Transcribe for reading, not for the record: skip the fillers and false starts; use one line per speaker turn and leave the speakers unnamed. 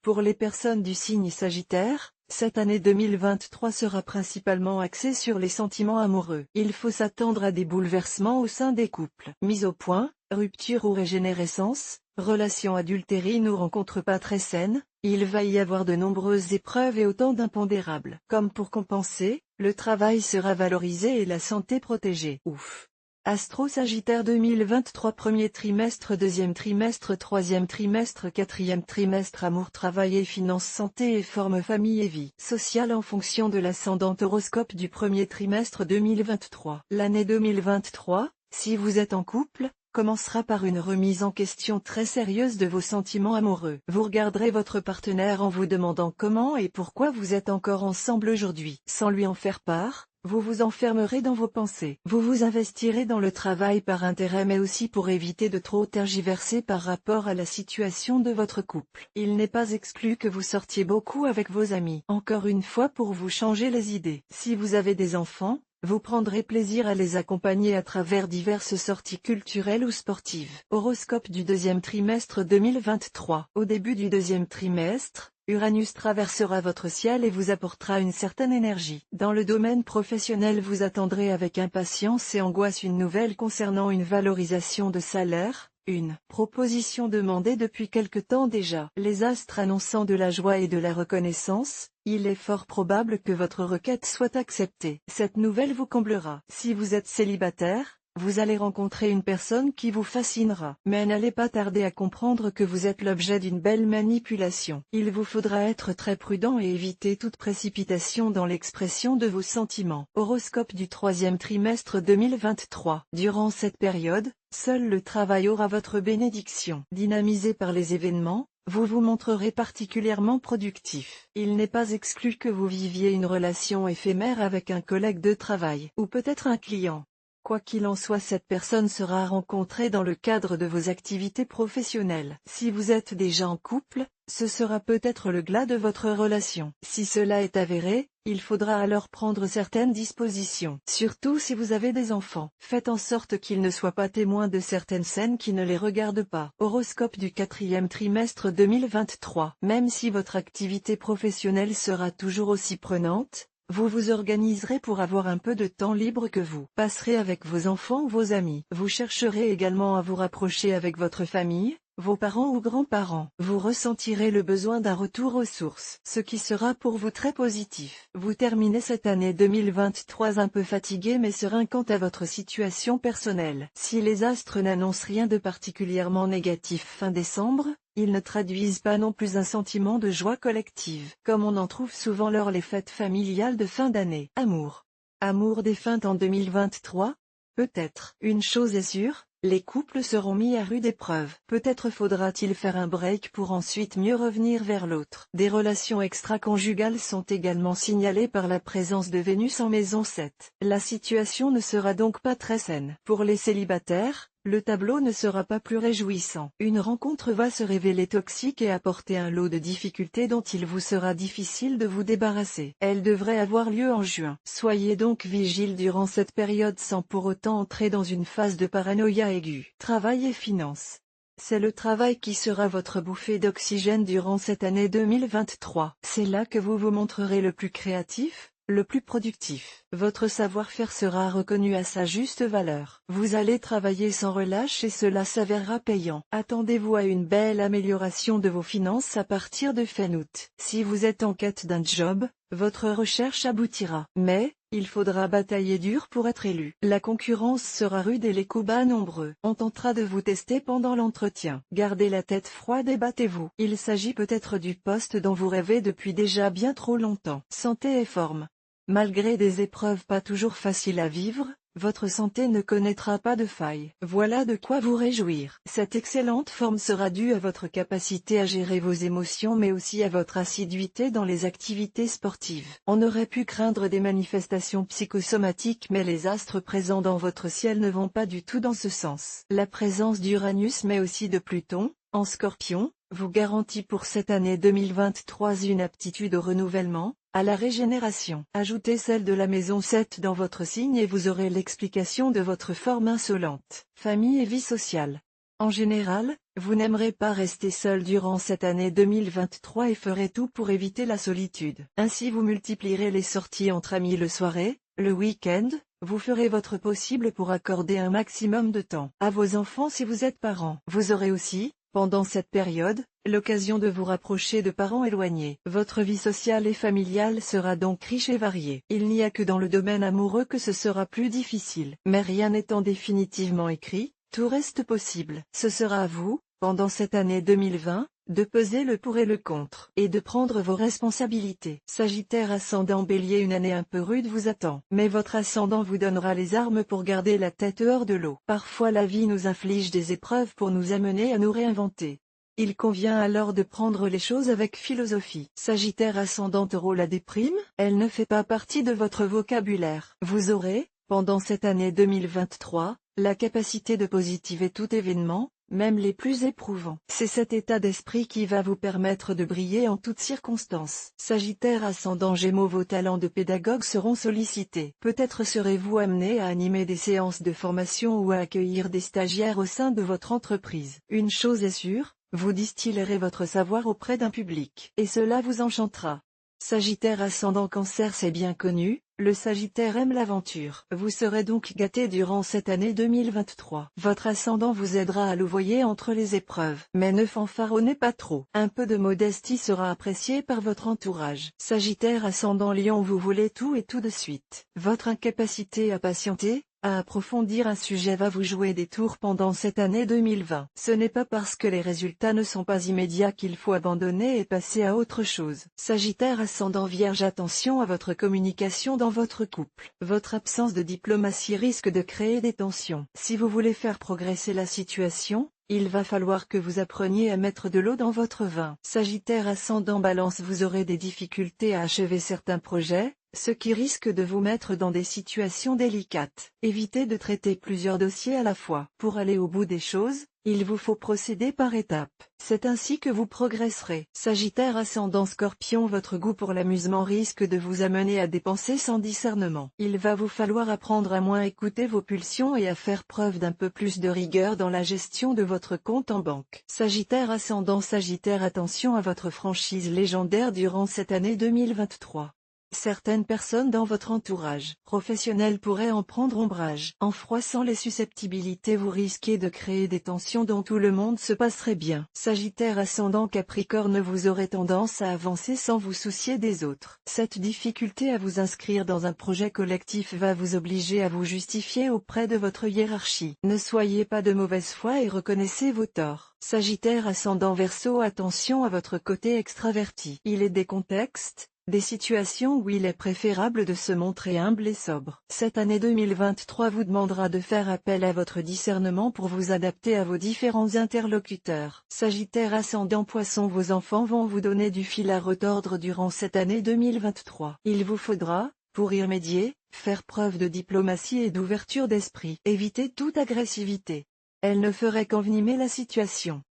Pour les personnes du signe Sagittaire, cette année 2023 sera principalement axée sur les sentiments amoureux. Il faut s'attendre à des bouleversements au sein des couples. Mise au point, rupture ou régénérescence, relation adultérine ou rencontre pas très saine, il va y avoir de nombreuses épreuves et autant d'impondérables. Comme pour compenser, le travail sera valorisé et la santé protégée. Ouf! Astro Sagittaire 2023 premier trimestre, deuxième trimestre, troisième trimestre, quatrième trimestre, amour, travail et finances, santé et forme, famille et vie sociale en fonction de l'ascendant. Horoscope du premier trimestre 2023. L'année 2023, si vous êtes en couple, commencera par une remise en question très sérieuse de vos sentiments amoureux. Vous regarderez votre partenaire en vous demandant comment et pourquoi vous êtes encore ensemble aujourd'hui. Sans lui en faire part, vous vous enfermerez dans vos pensées. Vous vous investirez dans le travail par intérêt mais aussi pour éviter de trop tergiverser par rapport à la situation de votre couple. Il n'est pas exclu que vous sortiez beaucoup avec vos amis. Encore une fois pour vous changer les idées. Si vous avez des enfants, vous prendrez plaisir à les accompagner à travers diverses sorties culturelles ou sportives. Horoscope du deuxième trimestre 2023. Au début du deuxième trimestre, Uranus traversera votre ciel et vous apportera une certaine énergie. Dans le domaine professionnel, vous attendrez avec impatience et angoisse une nouvelle concernant une valorisation de salaire, une proposition demandée depuis quelque temps déjà. Les astres annonçant de la joie et de la reconnaissance, il est fort probable que votre requête soit acceptée. Cette nouvelle vous comblera. Si vous êtes célibataire, vous allez rencontrer une personne qui vous fascinera. Mais n'allez pas tarder à comprendre que vous êtes l'objet d'une belle manipulation. Il vous faudra être très prudent et éviter toute précipitation dans l'expression de vos sentiments. Horoscope du troisième trimestre 2023. Durant cette période, seul le travail aura votre bénédiction. Dynamisé par les événements, vous vous montrerez particulièrement productif. Il n'est pas exclu que vous viviez une relation éphémère avec un collègue de travail, ou peut-être un client. Quoi qu'il en soit, cette personne sera rencontrée dans le cadre de vos activités professionnelles. Si vous êtes déjà en couple, ce sera peut-être le glas de votre relation. Si cela est avéré, il faudra alors prendre certaines dispositions. Surtout si vous avez des enfants. Faites en sorte qu'ils ne soient pas témoins de certaines scènes qui ne les regardent pas. Horoscope du quatrième trimestre 2023. Même si votre activité professionnelle sera toujours aussi prenante, vous vous organiserez pour avoir un peu de temps libre que vous passerez avec vos enfants ou vos amis. Vous chercherez également à vous rapprocher avec votre famille, vos parents ou grands-parents. Vous ressentirez le besoin d'un retour aux sources, ce qui sera pour vous très positif. Vous terminez cette année 2023 un peu fatigué mais serein quant à votre situation personnelle. Si les astres n'annoncent rien de particulièrement négatif fin décembre, ils ne traduisent pas non plus un sentiment de joie collective, comme on en trouve souvent lors les fêtes familiales de fin d'année. Amour. Amour défunte en 2023? Peut-être. Une chose est sûre, les couples seront mis à rude épreuve. Peut-être faudra-t-il faire un break pour ensuite mieux revenir vers l'autre. Des relations extra-conjugales sont également signalées par la présence de Vénus en maison 7. La situation ne sera donc pas très saine. Pour les célibataires, le tableau ne sera pas plus réjouissant. Une rencontre va se révéler toxique et apporter un lot de difficultés dont il vous sera difficile de vous débarrasser. Elle devrait avoir lieu en juin. Soyez donc vigile durant cette période sans pour autant entrer dans une phase de paranoïa aiguë. Travail et finances. C'est le travail qui sera votre bouffée d'oxygène durant cette année 2023. C'est là que vous vous montrerez le plus créatif, le plus productif. Votre savoir-faire sera reconnu à sa juste valeur. Vous allez travailler sans relâche et cela s'avérera payant. Attendez-vous à une belle amélioration de vos finances à partir de fin août. Si vous êtes en quête d'un job, votre recherche aboutira. Mais, il faudra batailler dur pour être élu. La concurrence sera rude et les coups bas nombreux. On tentera de vous tester pendant l'entretien. Gardez la tête froide et battez-vous. Il s'agit peut-être du poste dont vous rêvez depuis déjà bien trop longtemps. Santé et forme. Malgré des épreuves pas toujours faciles à vivre, votre santé ne connaîtra pas de faille. Voilà de quoi vous réjouir. Cette excellente forme sera due à votre capacité à gérer vos émotions mais aussi à votre assiduité dans les activités sportives. On aurait pu craindre des manifestations psychosomatiques mais les astres présents dans votre ciel ne vont pas du tout dans ce sens. La présence d'Uranus mais aussi de Pluton, en Scorpion, vous garantit pour cette année 2023 une aptitude au renouvellement, à la régénération. Ajoutez celle de la maison 7 dans votre signe et vous aurez l'explication de votre forme insolente. Famille et vie sociale. En général, Vous n'aimerez pas rester seul durant cette année 2023 et ferez tout pour éviter la solitude. Ainsi vous multiplierez les sorties entre amis le soirée, le week-end, vous ferez votre possible pour accorder un maximum de temps à vos enfants si vous êtes parents. Vous aurez aussi, pendant cette période, l'occasion de vous rapprocher de parents éloignés. Votre vie sociale et familiale sera donc riche et variée. Il n'y a que dans le domaine amoureux que ce sera plus difficile. Mais rien n'étant définitivement écrit, tout reste possible. Ce sera à vous, pendant cette année 2020, de peser le pour et le contre, et de prendre vos responsabilités. Sagittaire ascendant Bélier, une année un peu rude vous attend. Mais votre ascendant vous donnera les armes pour garder la tête hors de l'eau. Parfois la vie nous inflige des épreuves pour nous amener à nous réinventer. Il convient alors de prendre les choses avec philosophie. Sagittaire ascendant Taureau, la déprime, elle ne fait pas partie de votre vocabulaire. Vous aurez, pendant cette année 2023, la capacité de positiver tout événement, même les plus éprouvants. C'est cet état d'esprit qui va vous permettre de briller en toutes circonstances. Sagittaire ascendant Gémeaux, vos talents de pédagogue seront sollicités. Peut-être serez-vous amené à animer des séances de formation ou à accueillir des stagiaires au sein de votre entreprise. Une chose est sûre, vous distillerez votre savoir auprès d'un public, et cela vous enchantera. Sagittaire ascendant Cancer, c'est bien connu, le Sagittaire aime l'aventure. Vous serez donc gâté durant cette année 2023. Votre ascendant vous aidera à louvoyer entre les épreuves. Mais ne fanfaronnez pas trop. Un peu de modestie sera apprécié par votre entourage. Sagittaire ascendant Lion, vous voulez tout et tout de suite. Votre incapacité à patienter, à approfondir un sujet va vous jouer des tours pendant cette année 2020. Ce n'est pas parce que les résultats ne sont pas immédiats qu'il faut abandonner et passer à autre chose. Sagittaire ascendant Vierge, attention à votre communication dans votre couple. Votre absence de diplomatie risque de créer des tensions. Si vous voulez faire progresser la situation, il va falloir que vous appreniez à mettre de l'eau dans votre vin. Sagittaire ascendant Balance, vous aurez des difficultés à achever certains projets, ce qui risque de vous mettre dans des situations délicates. Évitez de traiter plusieurs dossiers à la fois. Pour aller au bout des choses, il vous faut procéder par étapes. C'est ainsi que vous progresserez. Sagittaire ascendant Scorpion, votre goût pour l'amusement risque de vous amener à dépenser sans discernement. Il va vous falloir apprendre à moins écouter vos pulsions et à faire preuve d'un peu plus de rigueur dans la gestion de votre compte en banque. Sagittaire ascendant Sagittaire, attention à votre franchise légendaire durant cette année 2023. Certaines personnes dans votre entourage professionnel pourraient en prendre ombrage. En froissant les susceptibilités, vous risquez de créer des tensions dont tout le monde se passerait bien. Sagittaire ascendant Capricorne, vous aurez tendance à avancer sans vous soucier des autres. Cette difficulté à vous inscrire dans un projet collectif va vous obliger à vous justifier auprès de votre hiérarchie. Ne soyez pas de mauvaise foi et reconnaissez vos torts. Sagittaire ascendant Verseau, attention à votre côté extraverti. Il est des contextes, des situations où il est préférable de se montrer humble et sobre. Cette année 2023 vous demandera de faire appel à votre discernement pour vous adapter à vos différents interlocuteurs. Sagittaire ascendant Poisson, vos enfants vont vous donner du fil à retordre durant cette année 2023. Il vous faudra, pour y remédier, faire preuve de diplomatie et d'ouverture d'esprit. Évitez toute agressivité. Elle ne ferait qu'envenimer la situation.